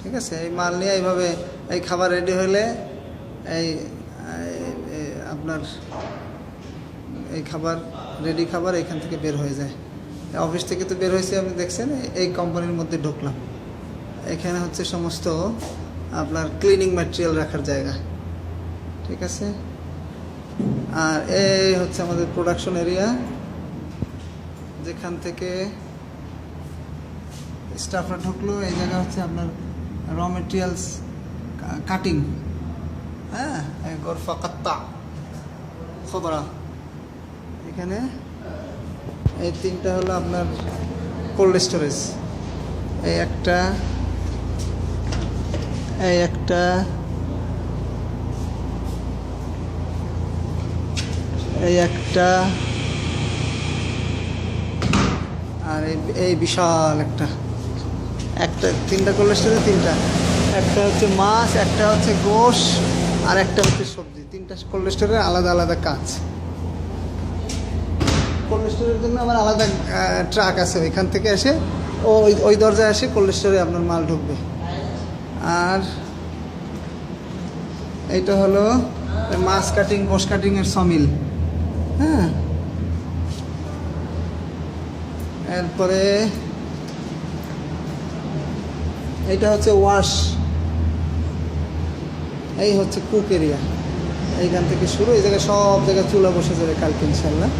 ঠিক আছে, এই মাল নিয়ে এইভাবে এই খাবার রেডি হলে এই আপনার এই খাবার রেডি খাবার এখান থেকে বের হয়ে যায়। অফিস থেকে তো বের হয়েছে, আপনি দেখছেন। এই কোম্পানির মধ্যে ঢুকলাম, এখানে হচ্ছে সমস্ত আপনার ক্লিনিং ম্যাটেরিয়াল রাখার জায়গা। ঠিক আছে, আর এই হচ্ছে আমাদের প্রোডাকশন এরিয়া, যেখান থেকে স্টাফরা ঢুকলো। এই জায়গা হচ্ছে আপনার র মেটেরিয়ালস কাটিং। হ্যাঁ, গোরফা কাত্তা খবরা। এখানে এই তিনটা হলো আপনার কোল্ড স্টোরেজ। এই একটা, এই একটা, এই একটা, আর এই বিশাল একটা, তিনটা কোল্ড স্টোরেজ, তিনটা। একটা হচ্ছে মাছ, একটা হচ্ছে গোশ, আর একটা হচ্ছে সবজি। তিনটা কোল্ড স্টোরের আলাদা আলাদা কাজ। কোল্ড স্টোরের জন্য আমার আলাদা ট্রাক আছে, ওইখান থেকে এসে ওই দরজায় এসে কোল্ড স্টোরে আপনার মাল ঢুকবে। আর এইটা হলো মাছ কাটিং, গোশ কাটিংয়ের সমিল। হ্যাঁ, এরপরে এইটা হচ্ছে ওয়াশ, এই হচ্ছে কুক এরিয়া। এইখান থেকে শুরু, এই জায়গায় সব জায়গায় চুলা বসে যাবে কালকে ইনশাল্লাহ।